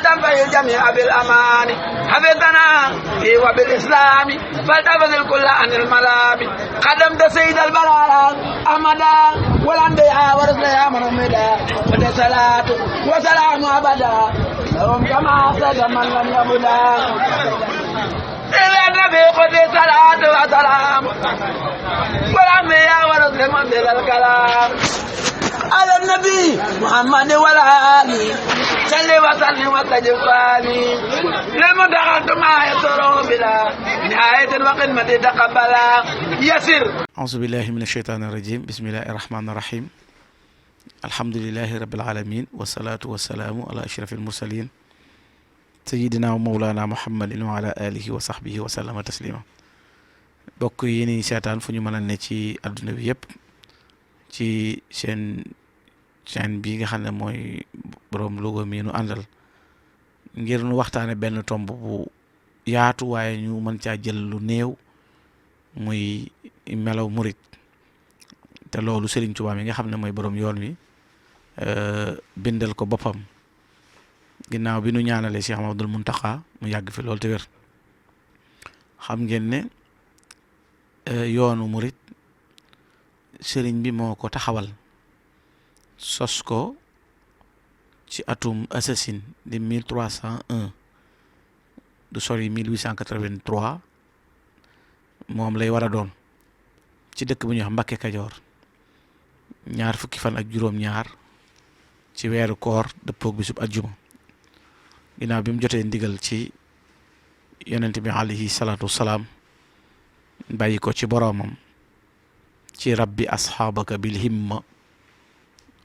تنفع الجميع بالأمان حفظنا في وبالإسلام فلتفض الكل عن الملام قدمت سيد البرايا أحمدا والأنبياء ورسلها محمدا وده صلاة وسلام أبدا لهم كما أحسن من لم يبدا إلى النبي قد صلاة وسلام والأنبياء ورسلهم من الكلام على النبي محمد والآل صل وسلم وسجد فاني للمدعاة ما يسر بلا نهاية وقمة تقبلا يسر. أعوذ بالله من الشيطان الرجيم. بسم الله الرحمن الرحيم. الحمد لله رب العالمين والصلاة والسلام على أشرف المرسلين سيدنا ومولانا محمد وعلى آله وصحبه وسلم تسليما. bokk yi ni seetaan fu ñu mën a ne ci adduna bi yëpp ci seen chaîne bi nga xam ne mooy Borom Louga mi nu àndal ngir nu waxtaane benn tomb bu yaatu waaye ñu mën caa jël lu néew muy melaw murit te loolu Serigne Touba mi nga xam ne mooy borom yoon wi bindal ko boppam ginnaaw bi nu ñaanalee Cheikh Mamadou Mountakha mu yàgg fi loolu te wér. xam ngeen ne yoonu murit sëriñ bi moo ko taxawal sos ko ci atum assasine di 1301 du sori 1883 moom lay war a doon ci dëkk bu ñuy wax Mbakke Kajoor ñaar fukki fan ak juróom-ñaar ci weeru koor dëppoog bisub ajjuma ginnaaw bi mu jotee ndigal ci yonent bi alayhi salaatu wasalaam bàyyi ko ci boroomam ci rabbi asxaabaka bil himma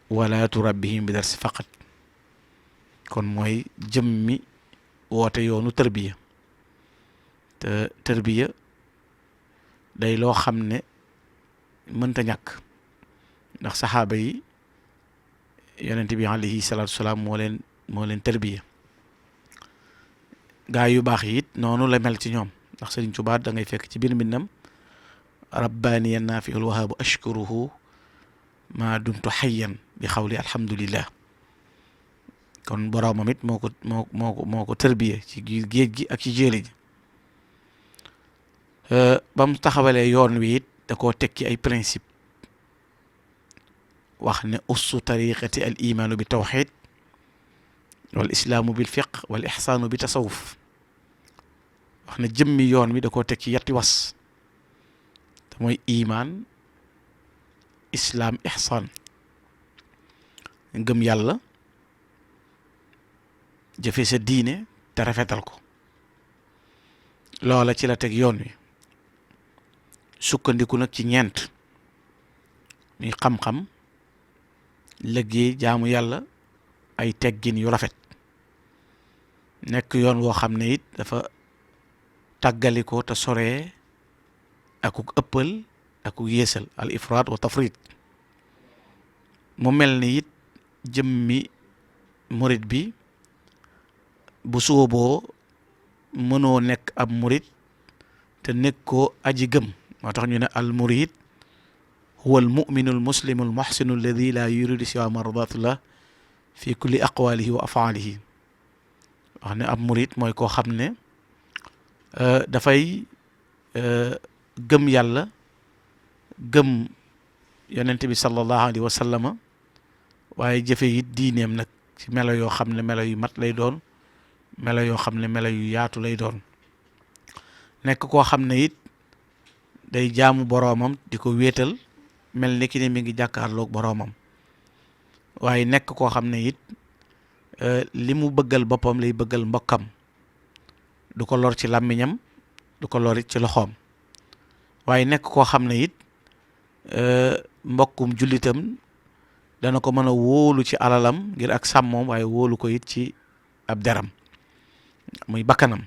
wala turabbihim bi darsi faqat kon mooy jëmmi woote yoonu tërbiya te tërbiya day loo xam ne mënta ñàkk ndax saxaaba yi yonent bi alayhi salaatu wasalaam moo leen tërbiya gaa yu baax yi it noonu la mel ci ñoom ndax Sëriñ Tuubaa da ngay fekk ci biir mbindam rabbaaniya naafihul wahaabu ashkuruhu ma dumtu xayyan bi xawli alhamdulillah kon boroomam it moo ko tërbiye ci géej gi ak ci jéeli ji ba mu taxawalee yoon wi it da koo tekki ay principe wax ne ussu tariqati al imaanu bi tawxid wal islaamu bil fiq wal ixsaanu bi tasawuf wax ne jëmmi yoon wi da koo tekki yetti was te mooy imaan islaam ixsaan ngëm yàlla jëfe sa diine te rafetal ko loola ci la teg yoon wi sukkandiku nag ci ñeent muy xam-xam liggéey jaamu yàlla ay teggin yu rafet nekk yoon woo xam ne it dafa tàggaliko te soree akuk ëppal akuk yéesal al ifraat wa tafrit mu mel ni it jëmmi murit bi bu sooboo mënoo nekk ab murit te nekkoo aji gëm moo tax ñu ne al murid huwa al muminu al muslimu al muhsinu alladi la yuridu siwa mardatullah fi kulli aqwalihi wa afaalihi wax ne ab murid mooy koo xam ne dafay gëm yàlla gëm yonent bi sallallahu alayhi wa sallama waaye jëfe it diineem nag ci melo yoo xam ne melo yu mat lay doon melo yoo xam ne melo yu yaatu lay doon nekk koo xam ne it day jaamu boroomam di ko wéetal mel ni ki ne mi ngi jàkkaarloog boroomam waaye nekk koo xam ne it li mu bëggal boppam lay bëggal mbokkam du ko lor ci làmmiñam du ko lor it ci loxoom waaye nekk koo xam ne it mbokkum jullitam dana ko mën a wóolu ci alalam ngir ak sàmmoom waaye wóolu ko it ci ab deram muy bakkanam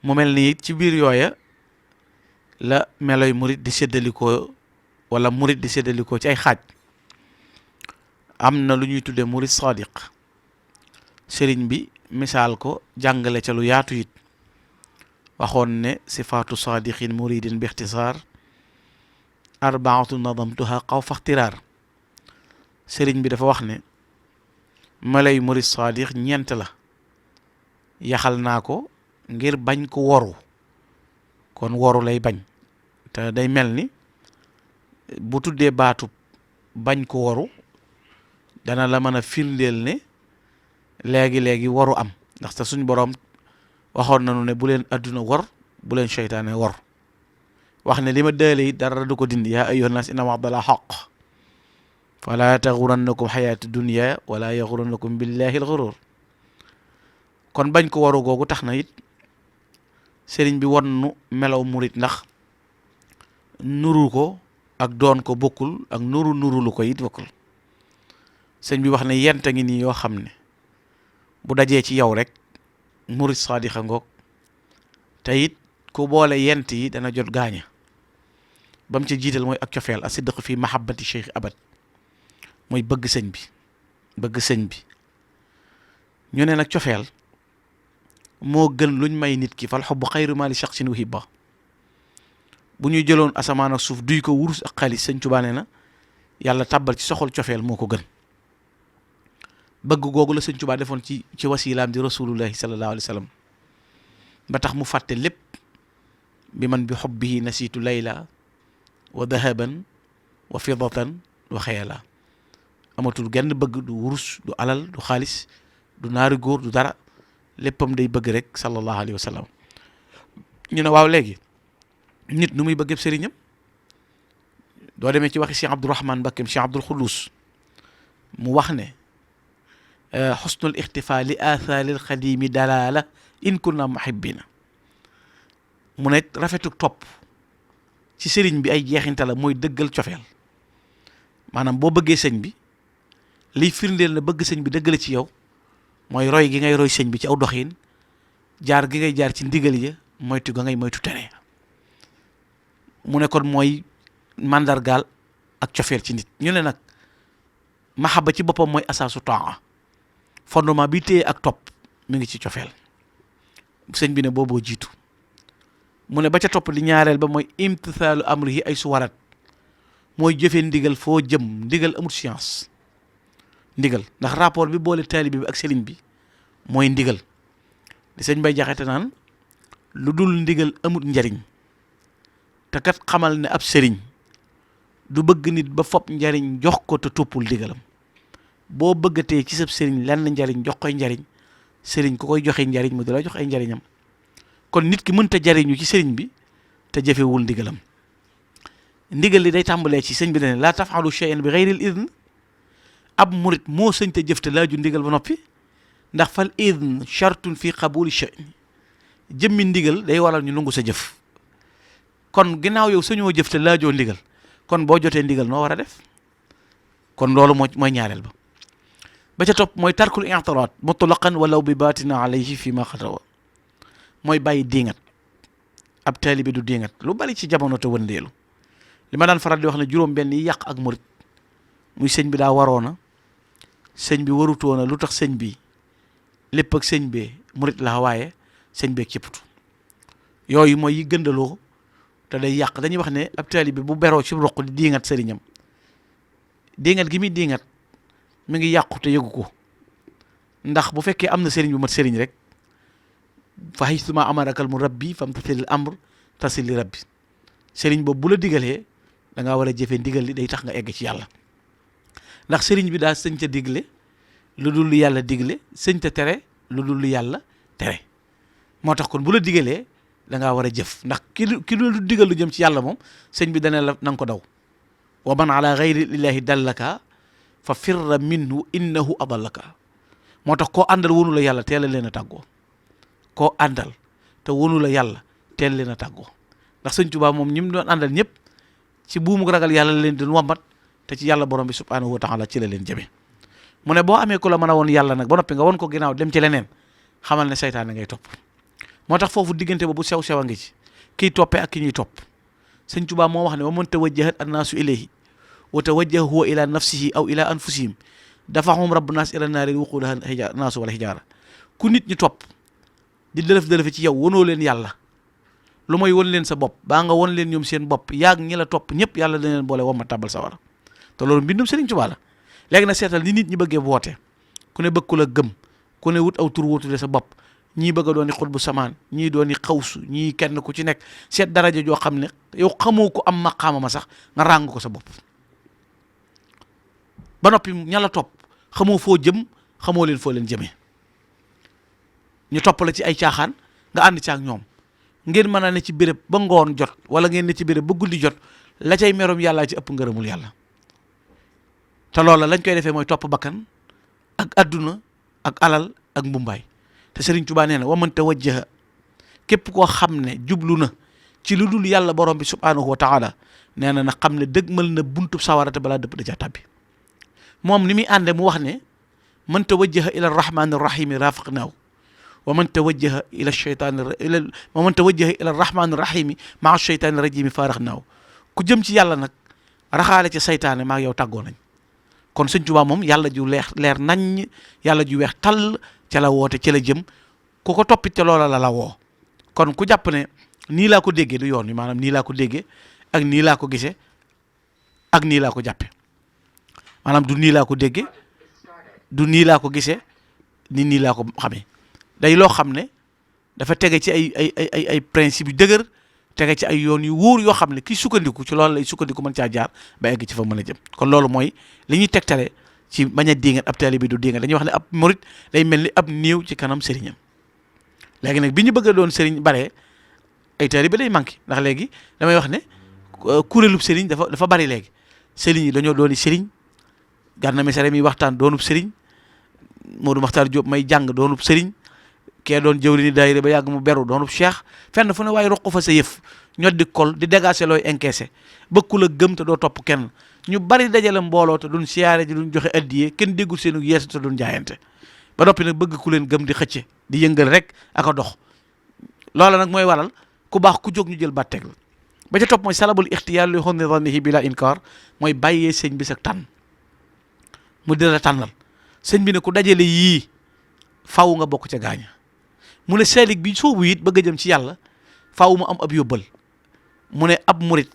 mu mel ni it ci biir yooya la meloy murit di séddalikoo wala murit di séddalikoo ci ay xaaj am na lu ñuy tuddee murit sadiq sëriñ bi misaal ko jàngale ca lu yaatu it waxoon ne sifaatu sadiqin muridin bi ixtisaar arbaatu nadamtuha xaw faxtiraar sëriñ bi dafa wax ne meloy murit sadiq ñeent la yaxal naa ko ngir bañ ko woru kon woru lay bañ te day mel ni bu tuddee baatu bañ ko woru dana la mën a firndeel ne léegi waru am ndax te suñ boroom waxoon nañu ne bu leen adduna wor bu leen seytaane wor wax ne li ma dële it dara du ko dindi yaa ayyuhan naas inna wa'dallaahi haqq falaa taxurannakum xayaatu dunya wala yaxurannakum billahi al-xuruur kon bañ ko waru googu tax na it sëriñ bi won nu melaw murit ndax nuru ko ak doon ko bokkul ak nuru lu ko it bokkul sëñ bi wax ne yenta ngi nii yoo xam ne bu dajee ci yow rek murit saadixa ngoog te it ku boole yent yi dana jot gaaña ba mu ci jiital mooy ak cofeel a sidq fi mahabbati cheikh abad mooy bëgg sëñ bi ñu ne nag cofeel moo gën luñ may nit ki fal xubbu xayru ma li shaxsin uhibba bu ñuy jëloon asamaan ak suuf duy ko wurus ak xaalis sëñ Tuubaa nee na yàlla tàbbal ci soxol cofeel moo ko gën bëgg googu la sëñ Tuubaa defoon ci wasilaam di rasulullahi sallallahu alayhi wa sallam ba tax mu fàtte lépp bi man bi xubbihi nasiitu layla wa dahaban wa fidatan wa xayala amatul genn bëgg du wurus du alal du xaalis du naari góor du dara léppam day bëgg rek sallallahu alayhi wa sallam ñu ne waaw léegi nit nu muy bëggee sëriñam doo demee ci waxi Cheikh Abdourahman Mbakkeem Cheikh Abdoul Khoudous mu wax ne xusnul ixtifaa li aathaaril xadimi dalaala in kunna muhibbina mu ne rafetuk topp ci sëriñ bi ay jeexinta la mooy dëggal cofeel maanaam boo bëggee sëñ bi liy firndeel na bëgg sëñ bi dëgg la ci yow mooy roy gi ngay roy sëñ bi ci aw doxin jaar gi ngay jaar ci ndigal ya moytu ga ngay moytu tere mu ne kon mooy mandargaal ak cofeel ci nit ñu ne nag mahabba ci boppam mooy asaasu taa fondement bi téye ak topp mi ngi ci cofeel sëñ bi ne booboo jiitu mu ne ba ca topp di ñaareel ba mooy imtisaalu amrihi ay su warat mooy jëfee ndigal foo jëm ndigal amul science ndigal ndax rapport bi boole taalibe bi ak sëriñ bi mooy ndigal di sëñ Bay Jaxate naan lu dul ndigal amul njariñ te kat xamal ne ab sëriñ du bëgg nit ba fopp njariñ jox ko te toppul ndigalam boo bëggatee ci sab sëriñ lenn njariñ jox koy njariñ sëriñ ku koy joxe njariñ mu di la jox ay njariñam kon nit ki mënta jariñu ci sëriñ bi te jëfewul ndigalam ndigal li day tàmbalee ci sëñ bi dane laa tafaalu shay'an bi ghayril idn ab murit moo sëñ te jëf te laaju ndigal ba noppi ndax fal idn shartun fi qabuli shay'in jëmmi ndigal day waral ñu nangu sa jëf kon ginnaaw yow sañoo jëf te laajoo ndigal kon boo jotee ndigal noo war a def kon loolu mooy ñaareel ba ca topp mooy tarkul i'tiraad mutlaqan walaw bi baatina alayhi fi ma xatawa mooy bàyyi diingat ab taalibe du diingat lu bari ci jamono te wëndeelu li ma daan faral di wax ne juróom benn yi yàq ak murit muy sëñ bi daa waroona sëñ bi warutoona lu tax sëñ bi lépp ak sëñ bee murit la waaye sëñ beeg cëppatu yooyu mooy yi gëndaloo te day yàq dañuy wax ne ab taalibe bu beroo ci roq di diingat sëriñam diingat gi muy diingat mi ngi yàqu te yëgu ko ndax bu fekkee am na sëriñ bu mat sëriñ rek fa haysuma amarakal mu rabbi fam tasilil amr tasil li rabbi sëriñ boobu bu la digalee da ngaa war a jëfee ndigal li day tax nga egg ci yàlla ndax sëriñ bi daa sëñ ta digle lu dul lu yàlla digle sëñ ta tere lu dul lu yàlla tere moo tax kon bu la digalee da ngaa war a jëf ndax ki lu digal lu jëm ci yàlla moom sëñ bi dana la na nga ko daw wa man ala gayri illahi dallaka fa firra minhu innahu adallaka moo tax koo àndal wonu la yàlla teel a leen a tàggoo koo àndal te wonu la yàlla teel leen a tàggoo ndax sëñ Tuubaa moom ñi mu doon àndal ñëpp ci buumu ragal yàlla la leen doon wambat te ci yàlla borom bi subhanahu wa taala ci la leen jëme mu ne boo amee ku la mën a woon yàlla nag ba noppi nga won ko ginnaaw dem ci leneen xamal ne saytaane ngay topp moo tax foofu diggante ba bu sew-sew a ngi ci kiy toppee ak ki ñuy topp sëñ Tuubaa moo wax ne wa man tawajjahat annaasu ilayhi wa tawajjaha huwa ila nafsihi aw ila anfusihim dafahum rabbu naas ila naari waquudaha naasu wala hijaara ku nit ñi topp di dëlëf-dëlëfe ci yow wonoo leen yàlla lu mooy won leen sa bopp baa nga won leen ñoom seen bopp yaag ñi la topp ñëpp yàlla dañ leen boole wamma tàbbal sawara te loolu mbindum Sëriñ Tuubaa la léegi na seetal ni nit ñi bëggee woote ku ne bëgg ku la gëm ku ne wut aw tur wóotule sa bopp ñii bëgg a dooni xutbu samaan ñii dooni xawsu ñii kenn ku ci nekk seet daraja joo xam ne yow xamoo ko am maqaama ma sax nga ràng ko sa bopp ba noppi ña la topp xamoo foo jëm xamoo leen foo leen jëmee ñu topp la ci ay caaxaan nga ànd ci ak ñoom ngeen mën a ne ci béréb ba ngoon jot wala ngeen ne ci béréb ba guddi jot la cay merom yàllaa ci ëpp ngërëmul yàlla te loola lañ koy defee mooy topp bakkan ak adduna ak alal ak mbumbaay te Serigne Touba nee na wa man tawajjaha képp koo xam ne jublu na ci lu dul yàlla borom bi subhanahu wa taala nee na xam ne dëgmal na buntu sawara te balaa dëpp da caa tàbbi moom ni muy ànde mu wax ne man tawajjaha ila arrahmani rahimi rafiqnaaw wa man tawajjaha ila arrahmani rahimi maa sheytaani rajimi faaraxnaaw ku jëm ci yàlla nag raxaale ci saytaane maa yow tàggoo nañ kon Sëñ Tuubaa moom yàlla ju leer nañ yàlla ju weex tàll ca la woote ca la jëm ku ko toppit te loola la woo kon ku jàpp ne nii laa ko déggee du yoon wi maanaam nii laa ko déggee ak nii laa ko gisee ak nii laa ko jàppe maanaam du nii laa ko déggee du nii laa ko gisee nii laa ko xamee day loo xam ne dafa tege ci ay principe yu dëgër tege ci ay yoon yu wóor yoo xam ne kii sukkandiku ci loolu lay sukkandiku mën caa jaar ba egg ci fa mën a jëm kon loolu mooy li ñuy tegtale ci bañ a diingat ab taalibe bi du diingat dañuy wax ne ab murit day mel ni ab néew ci kanam sëriñam léegi nag bi ñu bëgg a doon sëriñ bare ay taalibe day manqué ndax léegi damay wax ne kuréelub sëriñ dafa bari léegi sëriñ yi dañoo dooni sëriñ Gana Messere mi waxtaan doonub sëriñ Modou Makhtar Diop may jàng doonub sëriñ kee doon jëwriñu daayira ba yàgg mu beru doonub cheikh fenn fu ne waaye roq fa sa yëf ñot di kol di dégager looy encaissé bëkkul a gëm te doo topp kenn ñu bari dajale mbooloo te duñ siyaare ji duñ joxe addiyee kenn déggul seenu yeesu te duñ jaayante ba noppi nag bëgg ku leen gëm di xëcce di yëngal rek ak a dox loola nag mooy waral ku baax ku jóg ñu jël bàtteeg la ba ca topp mooy salabul ixtiyaar li xon ne zannihi bila inkar mooy bàyyee sëñ bi sa tànn mu dina la tànnal sëñ bi ne ku dajale yii faw nga bokk ca gaaña mu ne seelig bi soobu it bëgg a jëm ci yàlla faaw mu am ab yóbbal mu ne ab murit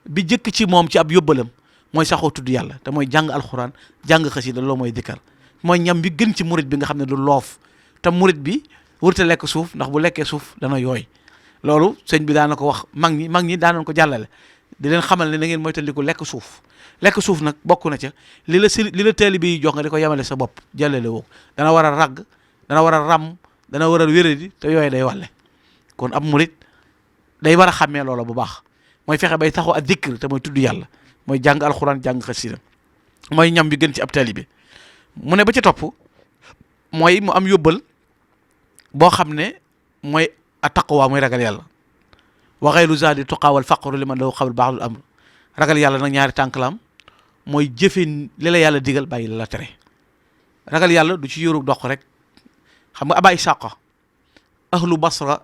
bi jëkk ci moom ci ab yóbbalam mooy saxoo tudd yàlla te mooy jàng alxuraan jàng xasida loolu mooy dikkar mooy ñam bi gën ci murit bi nga xam ne du loof te murit bi wurte lekk suuf ndax bu lekkee suuf dana yooy loolu sëñ bi daana ko wax mag ñi daanoon ko jàllale di leen xamal ne na ngeen moytandiku lekk suuf nag bokk na ca li la taalibe yi jox nga di ko yemale sa bopp jàllale woo dana war a ragg dana war a ram dana war a wéradi te yooyu day wàlle kon ab murit day war a xàmmee loola bu baax mooy fexe bay taxaw ak dikr te mooy tudd yàlla mooy jàng alxuraan jàng xasida mooy ñam bi gën ci ab taalibe mu ne ba ca topp mooy mu am yóbbal boo xam ne mooy a taqwa mooy ragal yàlla wa xayru zaadi tuqaa wal faqru liman lahu qabl ba'dul amr ragal yàlla nag ñaari tànk la am mooy jëfe li la yàlla digal bàyyi la tere ragal yàlla du ci yoru dox rek xam nga aba isaqa ahlu basra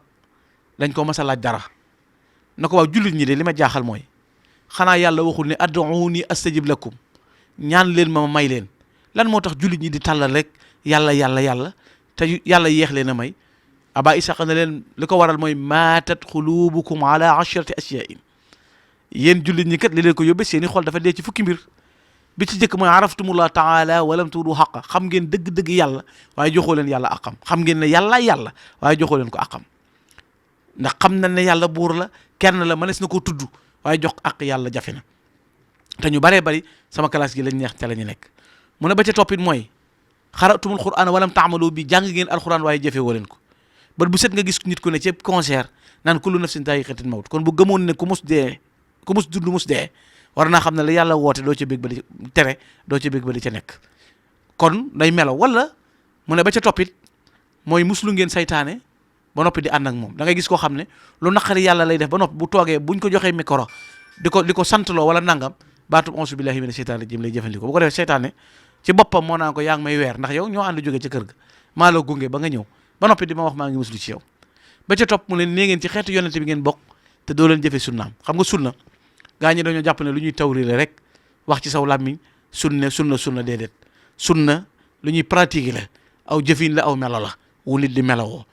dañ ko mas a laaj dara na ko waaw jullit ñi de li ma jaaxal mooy xanaa yàlla waxul ne ad'uuni astajib lakum ñaan leen ma may leen lan moo tax jullit ñi di tàllal rek yàlla te yàlla yeex leen a may aba isaqa ne leen li ko waral mooy maatat xulubukum ala ashrati asyain yéen jullit ñi kat li leen ko yóbbee seeni xol dafa dee ci fukki mbir bi ci jëkk mooy araftumullah taala walam tuudu xaqa xam ngeen dëgg-dëgg yàlla waaye joxoo leen yàlla aqam xam ngeen ne yàlla waaye joxoo leen ko aqam ndax xam na ne yàlla buur la kenn la mënees na koo tudd waaye jox ak yàlla jafe na te ñu baree bari sama classe gi lañ neex ca la ñu nekk mu ne ba ca toppit mooy xaratumul quran walam taamalu bi jàng ngeen alquran waaye jafe woo leen ko bët bu set nga gis nit ku ne ci concert naan kullu nafsin daa'iqatul mawt kon bu gëmoon ne ku mus dund mus dee war naa xam ne la yàlla woote doo ca bég ba di tere doo ca bég ba di ca nekk kon day melo wala mu ne ba ca toppit mooy muslu ngeen saytaane ba noppi di ànd ak moom da ngay gis koo xam ne lu naqari yàlla lay def ba noppi bu toogee buñ ko joxee micro di ko santloo wala nangam baatub auzu billahi mina shaytaani rajim lay jëfandikoo bu ko defee saytaane ci boppam moo naan ko yaa ngi may weer ndax yow ñoo ànd jóge ca kër ga maa la gunge ba nga ñëw ba noppi di ma wax maa ngi muslu ci yow ba ca topp mu leen nee ngeen ci xeetu yonente bi ngeen bokk te doo leen jëfee sunnaam xam nga sunna gaa ñi dañoo jàpp ne lu ñuy tawrile rek wax ci saw làmmiñ sunna déedéet sunna lu ñuy pratiquer la aw jëfin la aw melo la wu nit di melowoo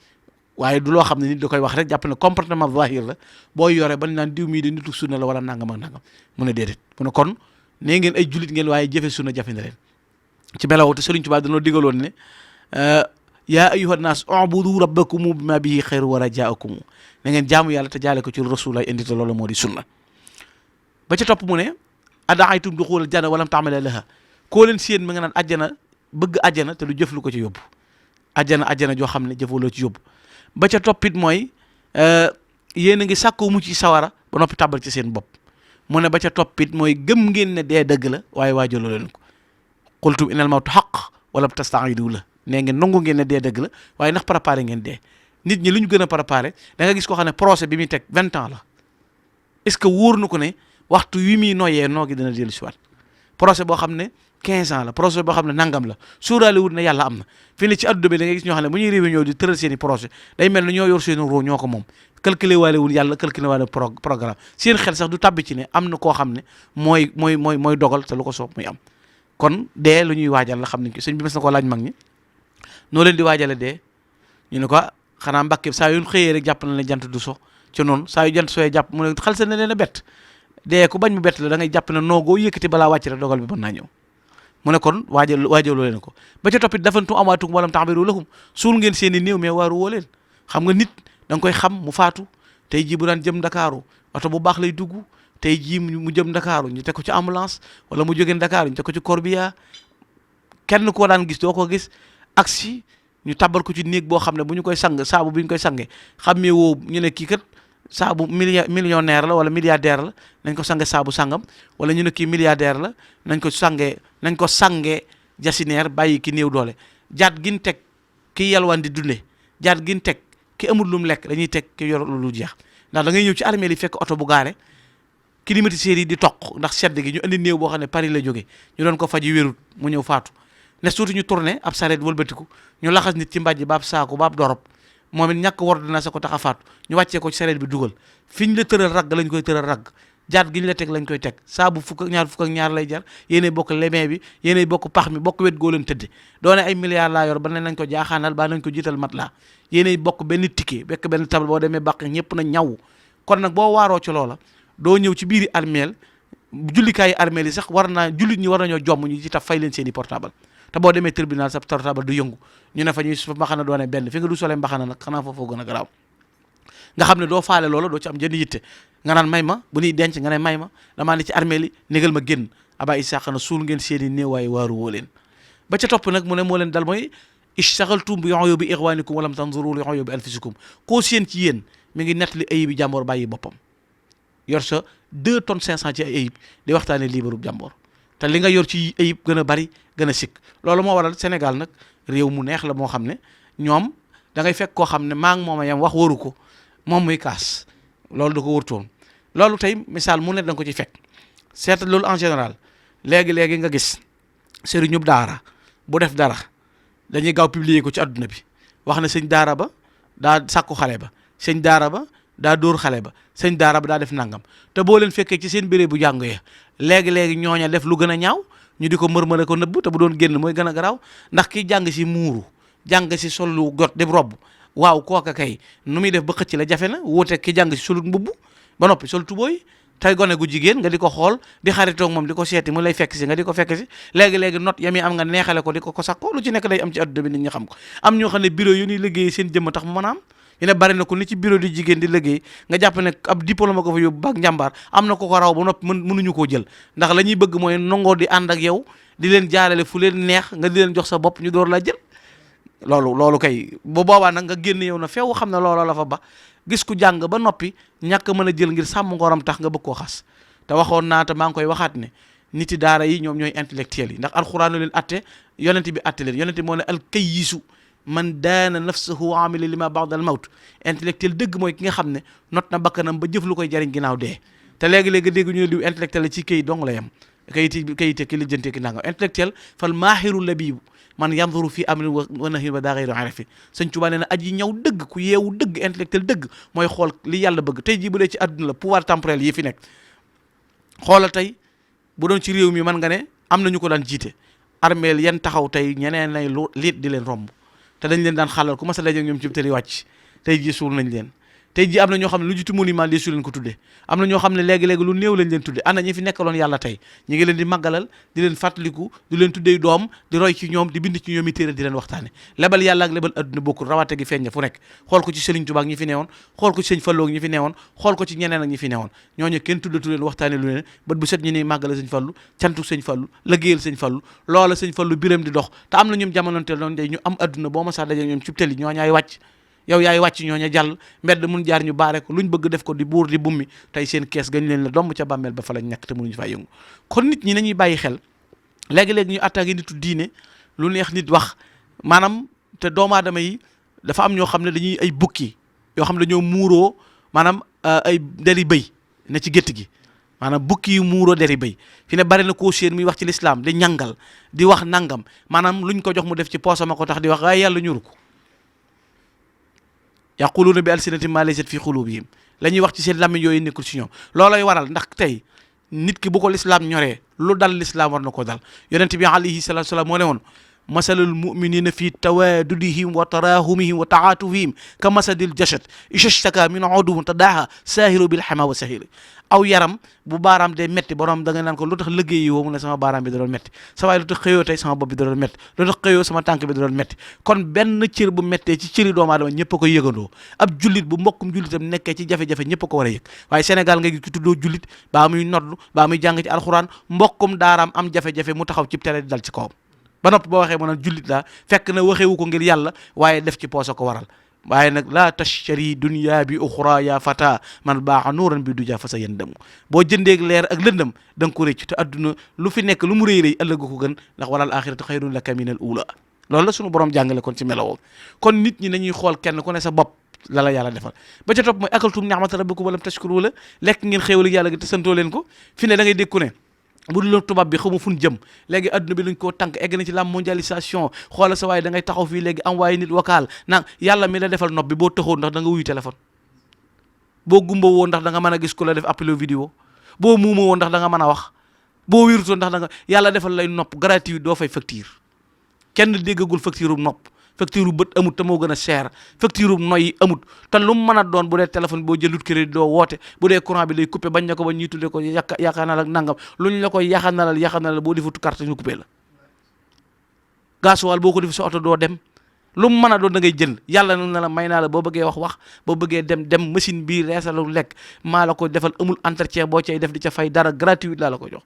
waaye du loo xam ne nit da koy wax rek jàpp ne comportement zahir la booy yore ba naan diw mii de nitu sunna la wala nangam ak nangam mu ne déedéet mu ne kon nee ngeen ay jullit ngeen waaye jëfe sunna jafe na leen ci melaw te Serigne Touba dañoo digaloon ne yaa ayyuha nnaas ubudu rabbakum bima bihi xayru wa rajaakum na ngeen jaamu yàlla te jaale ko ci rasul ay indi te loolu moo di sunna. ba ca topp mu ne adaaytum duxuulal janna walam taamala laha koo leen séen mi nga naan ajjana bëgg ajjana te lu jëf lu ko ci yóbbu ajjana joo xam ne jëfaloo ci yóbbu. ba ca toppit mooy yéen a ngi sàkkoo mu ci sawara ba noppi tàbbal ci seen bopp. mu ne ba ca toppit mooy gëm ngeen ne dee dëgg la waaye waajaloo leen ko qultum innal mawtu haqq wala tastaidu la nee ngeen nangu ngeen ne dee dëgg la waaye ndax préparé ngeen dee. nit ñi lu ñu gën a préparé da nga gis koo xam ne procès bi muy teg 20 ans la est-ce que wóor na ko ne waxtu wi muy noyyee noo gi dina dellu si waat procès boo xam ne 15 ans la procès boo xam ne nangam la suuraale wut ne yàlla am na fii ne ci adduna bi da nga gis ñoo xam ne bu ñuy réunion di tëral seen i procès day mel ne ñoo yor seen roo ñoo ko moom calculer waale wul yàlla calculer waale programme seen xel sax du tàbbi ci ne am na koo xam ne mooy dogal te lu ko soob muy am. kon dee lu ñuy waajal la xam nañ ko sëñ bi mas na koo laaj mag ñi noo leen di waajale dee ñu ne ko xanaa Mbàkke saa yu xëyee rek jàpp na ne jant du so ci noonu saa yu jant sooyee jàpp mu ne xal sa ne leen a bett dee ku bañ mu bett la da ngay jàpp ne noogoo yëkkati balaa wàcc rek dogal bi mën naa ñëw. mu ne kon waajaloo leen ko ba ca toppit dafantum amwaatukum walam ta'biru lahum suul ngeen seen i néew mais waaru woo leen xam nga nit da nga koy xam mu faatu tey jii bu daan jëm Ndakaaru oto bu baax lay dugg tey jii mu jëm Ndakaaru ñu teg ko ci ambulance wala mu jógee Ndakaaru ñu teg ko ci corbillard kenn koo daan gis doo ko gis aksi ñu tabal ko ci néeg boo xam ne bu ñu koy sang saabu bi ñu koy sangee xammee woo ñu ne kii kat saabu millionnaire la wala milliardaire la nañ ko sange saabu sangam wala ñu ne kii milliardaire la nañ ko sange jasineer bàyyi ki néew doole jaat gin teg ki yalwaan di dundee jaat gin teg ki amul lu mu lekk dañuy teg ki yor lu jeex ndax da ngay ñëw ci armée li fekk oto bu gaare climatiseur yi di toq ndax sedd gi ñu andi néew boo xam ne Paris la jógee ñu doon ko faji wérut mu ñëw faatu ne surtout ñu tourné ab sareet wëlbatiku ñu laxas nit ci mbàjj baab saako baab dorob moom it ñàkk war dina sa ko tax a faatu ñu wàccee ko ci sareet bi dugal fi ñu la tëral ragg lañ koy tëral ragg jaat gi ñu la teg lañ koy teg saabu fukk ak ñaar lay jar yéenay bokk lemee bi yéenay bokk pax mi bokk wet goo leen tëdde doone ay milliards laa yor ba ne nañ ko jaaxaanal ba nañ ko jiital mat laa yéenay bokk benn ticket bekk benn table boo demee bàq ñëpp na ñaw kon nag boo waaroo ci loola doo ñëw ci biiri armeel jullikaayi armeel yi sax jullit ñi war nañoo jomm ñu ci taf fay leen seen i portable te boo demee tribunal sa portable du yëngu ñu ne fa ñuy mbaxana doone benn fi nga du solee mbaxana nag xanaa foofoo gën a garaaw nga xam ne doo faale loola doo ci am jënd yitte nga naan may ma bu ñuy denc nga ne may ma damaa ne ci armeel yi négal ma génn aba isaaqa na suul ngeen seen i néewaay waaru woo leen ba ca topp nag mu ne moo leen dal mooy ishtagaltum bi uyubi ixwanikum walam tanzuru li uyubi anfusikum koo seen ci yéen mi ngi nettali ayibi jàmboor bàyyi boppam yor sa 2 tonnes 500 ci ay ayib di waxtaane liibarub jàmboor te li nga yor ci ayib gën a bari gën a sikk loolu moo waral Sénégal nag réew mu neex la moo xam ne ñoom da ngay fekk koo xam ne maa ngi moom a yam wax waru ko moom muy kaas loolu da ko wërtoon loolu tey misaal mu ne da nga ko ci fekk seet loolu en général léegi nga gis sëriñu daara bu def dara dañuy gaaw publier ko ci adduna bi wax ne sëñ daara ba daa sàkku xale ba sëñ daara ba daa dóor xale ba sëñ daara ba daa def nangam te boo leen fekkee ci seen béré bu jàng ya léegi ñooña def lu gën a ñaaw ñu di ko mërmale ko nëbb te bu doon génn mooy gën a garaaw ndax ki jàng si muuru jàng si sol lu got di robb waaw kooka kay nu muy def ba xëcc la jafe na wóote ki jàng si solut mbubb ba noppi sol tubooy tey gone gu jigéen nga di ko xool di xaritoog moom di ko seeti mu lay fekk si nga di ko fekk si léegi not yami am nga neexale ko di ko sakko lu ci nekk day am ci adduna bi nit ñi xam ko am ñoo xam ne bureau yu ñuy liggéey seen jëmm tax mu mën a am ñu ne bari na ko ni ci bureau di jigéen di liggéey nga jàpp ne ab diplôme ko fa yóbbu baak njàmbaar am na ko ko raw ba noppi mënuñu koo jël ndax la ñuy bëgg mooy nangoo di ànd ak yow di leen jaarale fu leen neex nga di leen jox sa bopp ñu door laa jël loolu kay bu boobaa nag nga génn yow na feew xam ne looloo la fa ba gis ku jàng ba noppi ñàkk mën a jël ngir sàmm ngoram tax nga bëgg koo xas te waxoon naa te maa ngi koy waxaat ne niti daara yi ñoom ñooy intellectuels yi ndax alxuraan leen atte yonent bi atte leen yonent bi moo ne alkayisu man daana nafsahu amila lima ba'da al mawt intellectuel dëgg mooy ki nga xam ne not na bakkanam ba jëf lu koy jariñ ginnaaw dee te léegi-léegi dégg ñu ne diw intellectuel la ci kayit dong la yem kayite ki lijjante ki nangam intellectuel fal maahiru labibu man yanzuru fi amrin wa nahyin wa daa ghayru arafi sëñ Tuubaa nee na aji ñëw dëgg ku yeewu dëgg intellectuel dëgg mooy xool li yàlla bëgg tey jii bu dee ci àdduna la pouvoir temporel yi fi nekk xoolal tey bu doon ci réew mi man nga ne am nañu ko daan jiite armeel yan taxaw tey ñeneen nay liit di leen romb te dañ leen daan xalal ku mas a daje ñoom ci tëri wàcc tey jii suul nañ leen tey ji am na ñoo xam ne lu jiitu monument de su leen ko tuddee am na ñoo xam ne léegi-léegi lu néew lañ leen tuddee ana ñi fi nekkaloon yàlla tey ñi ngi leen di màggalal di leen fàttaliku di leen tuddee doom di roy ci ñoom di bind ci ñoom i téere di leen waxtaane lebal yàlla ak lebal adduna bokkul rawate gi feeñ na fu nekk xool ko ci Serigne Touba ak ñi fi newoon xool ko ci Sëñ Fallu ak ñi fi newoon xool ko ci ñeneen ak ñi fi newoon ñooñu kenn tuddatu leen waxtaane lu leen bët bu set ñu ne màggalal Sëñ Fallu cantuk Sëñ Fallu liggéeyal Sëñ Fallu loola Sëñ Fallu biram di dox te am na ñoom jamonoonteel noonu day ñu am adduna boo ma saa daje ñoom ci teli ñoo ñaay wàcc yow yaay wàcc ñooña jàll mbedd mun jaar ñu baare ko luñ bëgg def ko di buur di bummi tey seen kees gañ leen la domb ca bàmmeel ba fa lañ nekk te mënuñu faa yëngu kon nit ñi nañuy bàyyi xel léegi-léegi ñu attaqué nitu diine lu neex nit wax maanaam te doomu aadama yi dafa am ñoo xam ne dañuy ay bukki yoo xam ne dañoo muuroo maanaam ay deri bëy ne ci gétt gi maanaam bukki yu muuroo deri bëy fi ne bari na koo séen muy wax ci lislaam di ñangal di wax nangam maanaam luñ ko jox mu def ci poosama ko tax di wax waaye yàlla ñuru ko yaquluuna bi alsinatihim maa laysa fi qulubihim la ñuy wax ci seen làmmiñ yooyu nekkul ci ñoom loolay waral ndax tey nit ki bu ko lislaam ñoree lu dal lislaam war na ko dal yonent bi alayhi salaatu salaam moo ne woon masalul muminina fi tawaadudihim wa tarahumihim wa taatufihim ka masadil jasad ishtaka min uduwin tadaaha saahiru bil hama wa sahiri aw yaram bu baaraam day metti borom da nga naan ko lu tax liggéey yi woo mu ne sama baaraam bi da doon metti sa waay lu tax xëyoo tey sama bopp bi da doon metti lu tax xëyoo sama tànk bi da doon metti kon benn cër bu mettee ci cëri doomu aadama ñëpp a koy yëgandoo ab jullit bu mbokkum jullitam nekkee ci jafe-jafe ñëpp a ko war a yëg waaye Sénégal nga gis ki tuddoo jullit baa muy nodd baa muy jàng ci alxuraan mbokkum daaraam am jafe-jafe mu taxaw ci télé di dal ci kawam ba noppi boo waxee mu naan jullit laa fekk na waxewu ko ngir yàlla waaye def ci poosa ko waral waaye nag laa tashtari dunya bi uxra ya fata man baaxa nuuran bi du ja fa sa yëndamu boo jëndeeg leer ak lëndëm da nga ko rëcc te adduna lu fi nekk lu mu rëy rëy ëllëg ko gën ndax walal axiratu xayrun laka min al ula loolu la suñu borom jàngale kon ci melowoo kon nit ñi nañuy xool kenn ku ne sa bopp la la yàlla defal ba ca topp mooy akaltum ni'mata rabbikum walam tashkuru la lekk ngeen xéewal yàlla gi te santoo leen ko fi ne da ngay dégg ku ne bu dul tubaab bi xamu fun jëm léegi adduna bi luñ koo tànk egg na ci la mondialisation xoola sa waaye da ngay taxaw fii léegi envoyé nit vocal nag yàlla mi la defal nopp bi boo taxaw ndax da nga wuyu téléphone boo gumba woo ndax da nga mën a gis ku la def appel vidéo boo muuma woo ndax da nga mën a wax boo wérutoo ndax da nga yàlla defal lay nopp gratuit doo fay facture kenn déggagul facture nopp facture bët amut te moo gën a cher facture noyyi amut te lu mu mën a doon bu dee téléphone boo jëlut crédit doo woote bu dee courant bi lay coupé bañ na ko ba ñuy tuddee ko yaakaar ak nangam luñ la koy yaxanalal boo defut carte ñu coupé la gasoil boo ko def sa oto doo dem lu mu mën a doon da ngay jël yàlla na la may naa la boo bëggee wax boo bëggee dem machine bii reesalu lekk maa la ko defal amul entretien boo cay def di ca fay dara gratuit laa la ko jox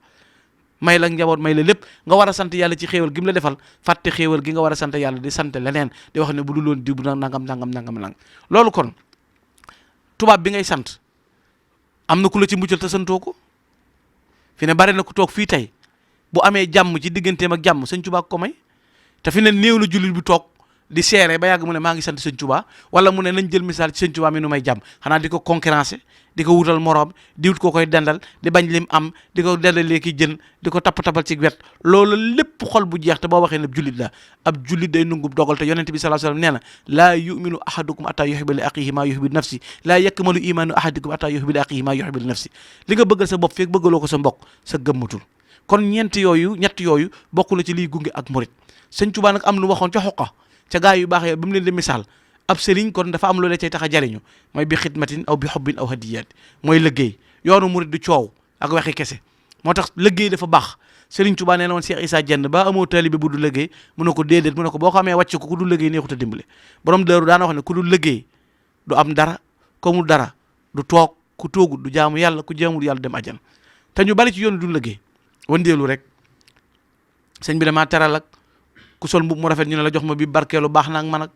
may la njaboot may la lépp nga war a sant yàlla ci xéewal gi mu la defal fàtte xéewal gi nga war a sant yàlla di sant leneen di wax ne bu dul woon diw nangam loolu kon tubaab bi ngay sant am na ku la ci muccal te santoo ko fi ne bari na ku toog fii tey bu amee jàmm ci digganteem ak jàmm sëñ Tuubaa ko may te fi ne néew na jullit bi toog di seere ba yàgg mu ne maa ngi sant sëñ Tuubaa wala mu ne nañ jël misaal ci sëñ Tuubaa mi nu may jàmm xanaa di ko concurrencer di ko wutal moroom di wut ko koy dendal di bañ lim am di ko dendalee ki jën di ko tapp-tappal ci wet loolu lépp xol bu jeex te boo waxee ne jullit la ab jullit day nungub dogal te yonent bi sallallahu alayhi wasallam nee na laa yuminu ahadukum ataa yuhibba li axihi maa yuhibbu li nafsi laa yakmalu imaanu ahadikum ataa yuhibba li axihi maa yuhibbu li nafsi li nga bëggal sa bopp feek bëggaloo ko sa mbokk sa gëmmatul kon ñett yooyu bokk na ci liy gunge ak murit sëñ Tuubaa nag am lu waxoon ca xoqa ca gaa yu baax ya ba mu leen di misaal ab sëriñ kon dafa am loolee cay tax a jariñu mooy bi xidmatin aw bi xobbin aw hadiyaat mooy liggéey yoonu murit du coow ak waxi kese moo tax liggéey dafa baax Sëriñ Tuubaa nee na woon Cheikh Issa Dieng ba amoo taalibe bu du liggéey mu ne ko déedéet mu ne ko boo ko amee wàcc ko ku dul liggéey neexut a dimbale borom Daaru daana wax ne ku dul liggéey du am dara ko mu dara du toog ku toogul du jaamu yàlla ku jaamul yàlla dem ajjan te ñu bari ci yoonu du liggéey wandeelu rek sëñ bi damaa teral ak ku sol mbub mu rafet ñu ne la jox ma bi barkeelu baax na ak man ak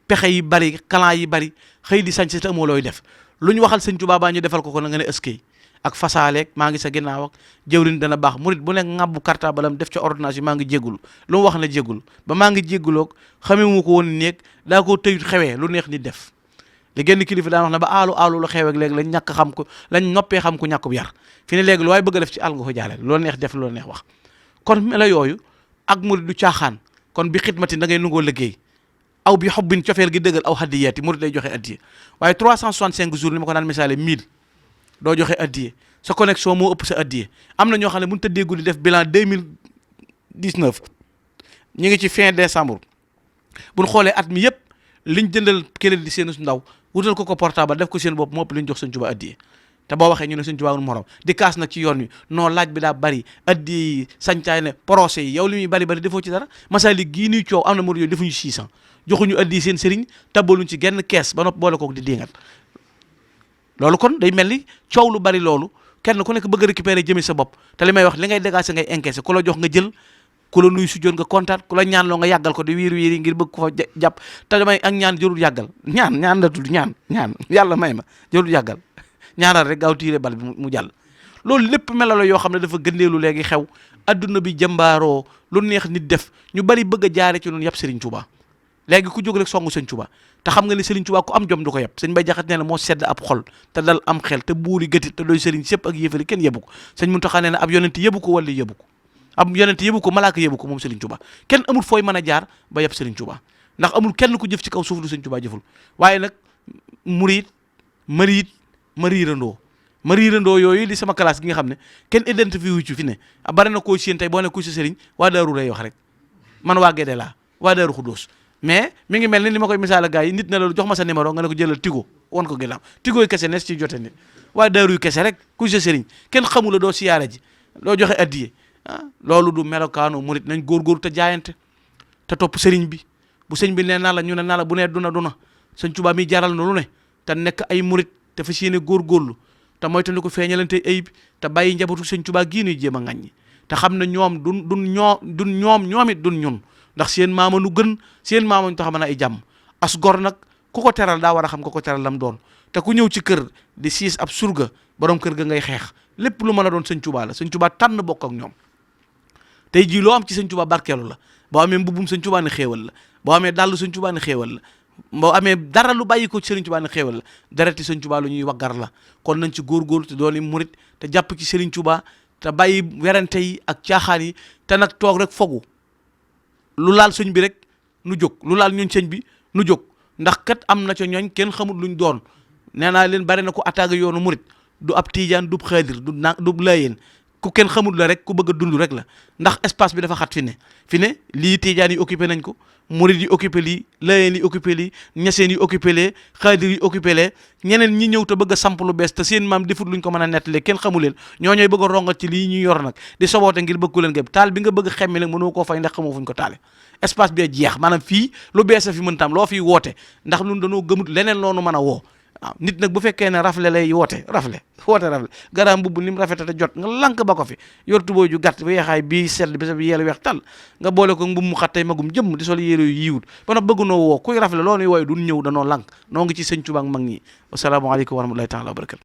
pexe yi bari kalan yi bari xëy di sañ si te amoo looy def lu ñu waxal sëñ Tuubaa baa ñu defal ko na nga ne ëskey ak fasaaleeg maa ngi sa ginnaaw ak jëwrin dana baax murit bu nekk ŋàbbu cartable am def ca ordonnance yi maa ngi jéggulu lu mu wax na jéggulu ba maa ngi jégguloog xamee mu ko woon néeg daa koo tëyut xewee lu neex nit def li génn kilifa daan wax ne ba aalu lu xew ak léegi lañ ñàkk xam ko lañ noppee xam ko ñàkkub yar fi ne léegi lu waaye bëgg a def ci àll nga ko jaareel loolu neex def loolu neex wax kon melo yooyu ak murit du caaxaan kon bi xidmati da ngay nungoo liggéey aw bi xobbin cofeel gi dëggal aw hadiyaati murit lay joxe addiye waaye 365 jours ni ma ko daan misaale 1000 doo joxe addiye sa connexion moo ëpp sa addiye am na ñoo xam ne bu ñu tëddee guddi def bilan 2019 ñu ngi ci fin décembre bu ñu xoolee at mi yëpp liñ jëndal crédit di seen ndaw wutal ko portable def ko seen bopp moo ëpp liñ jox Sëñ Tuubaa addiye te boo waxee ñu ne Sëñ Tuubaa morom di kaas nag ci yoon wi non laaj bi daa bari addiye yi sañcaay ne procès yi yow li muy bari defoo ci dara Masalik gii nuy coow am na murid yooyu defuñu 600 joxuñu addiye seen sëriñ tabbaluñ ci genn kees ba nopp boole kook di dingat loolu kon day mel ni coow lu bari loolu kenn ku nekk bëgg a récupérer jëme sa bopp te li may wax li ngay dégager ngay encaisser ku la jox nga jël ku la nuyu sujjoon nga kontaan ku la ñaan loo nga yàggal ko di wiir ngir bëgg ko fa jàpp te damay ak ñaan jërul yàggal ñaan la tudd ñaan yàlla may ma jërul yàggal ñaanal rek gaaw tiire bal bi mu jàll loolu lépp melalo yoo xam ne dafa gëndeelu léegi xew adduna bi jëmbaaroo lu neex nit def ñu bari bëgg a jaare ci noonu yàpp Serigne Touba léegi ku jóg rek songu Sëñ Touba te xam nga ne Serigne Touba ku am jom du ko yàpp sëñ Bay Jaxate nee na moo sedd ab xol te dal am xel te buuri gëtit te doy Serigne sëpp ak yëfari kenn yebu ko sëñ Muntaxa nee na ab yonent yebu ko wala yebu ko ab yonent yebu ko malaaka yebu ko moom Serigne Touba kenn amul fooy mën a jaar ba yàpp Serigne Touba ndax amul kenn ku jëf ci kaw suuf lu Sëñ Touba jëful waaye nag murid mariirandoo yooyu li sama classe gi nga xam ne kenn identifié wu ci fi ne bari na koo seen tey boo ne ku sa sëriñ waa daaru lay wax rek man waa Gédé laa waa daaru Xudóos mais mi ngi mel ni li ma koy misaal gars yi nit na la jox ma sa numéro nga ne ko jëlal tigo won ko ginnaaw tigo yi kese nees ci jote nit waa daaru yu kese rek ku sa sëriñ kenn xamul la doo siyaare ji doo joxe addiye loolu du melokaanu murit nañ góorgóorlu te jaayante te topp sëriñ bi bu sëñ bi nee naa la ñu ne naa la bu nee duna Sëñ Tuubaa mi jaral na lu ne te nekk ay murit te fas yéene góorgóorlu te moytandi ko feeñalante ayib te bàyyi njabootu Sëñ Tuubaa gii nuy jéem a ŋàññi te xam ne ñoom ñoom it dun ñun ndax seen maama nu gën seen maama ñu tax mën a ay jàmm as gor nag ku ko teral daa war a xam ko teral lam doon te ku ñëw ci kër di siis ab surga borom kër ga ngay xeex lépp lu mën a doon Sëñ Tuubaa la Sëñ Tuubaa tànn bokk ak ñoom tey jii loo am ci Sëñ Tuubaa barkeelu la boo amee mbubbum Sëñ Tuubaa ne xéewal la boo amee dàllu Sëñ Tuubaa ne xéewal la boo amee dara lu bàyyi ko ci Serigne Touba ne xéewal la dereti Sëñ Touba lu ñuy waggar la kon nañ ci góorgóorlu te doon murit te jàpp ci Serigne Touba te bàyyi werante yi ak caaxaan yi te nag toog rek fogu lu laal sëñ bi rek nu jóg lu laal ñooñ sëñ bi nu jóg ndax kat am na ca ñooñ kenn xamul luñ doon nee naa leen bari na ko attaque yoonu murit du ab tiijaan du xaadir du laayeen ku kenn xamul la rek ku bëgg a dund rek la ndax espace bi dafa xat fi ne lii tiijaan yi occupé nañ ko murid yi occupé lii layeen yi occupé lii ñaseen yi occupé lee xaadir yi occupé lee ñeneen ñi ñëw te bëgg a samp lu bees te seen maam defut luñ ko mën a nettalee kenn xamu leen ñooñooy bëgg a rongal ci lii ñu yor nag di soboote ngir bëgg ku leen gëm taal bi nga bëgg xemmi nag mënoo koo fay ndax xamoo fuñ ko taale espace bi jeex maanaam fii lu bees a fi mën tam loo fiy woote ndax ñun dañoo gëmut leneen loonu mën a woo waaw nit nag bu fekkee ne rafle lay woote rafle garaam mbubb ni mu rafete jot nga lank ba ko fi yor tubóoy ju gàtt weexaay bii sedd bi sa bi yeel weex tal nga boole ko mbubb mu xattay magum jëm di sol yére yu yiiwut ba nag bëgg noo woo kuy rafle loolu wooye duñ ñëw danoo lank noo ngi ci Sëñ Tuubaa ak mag ñi wasalaamaaleykum wa rahmatullahi taala wa barakatu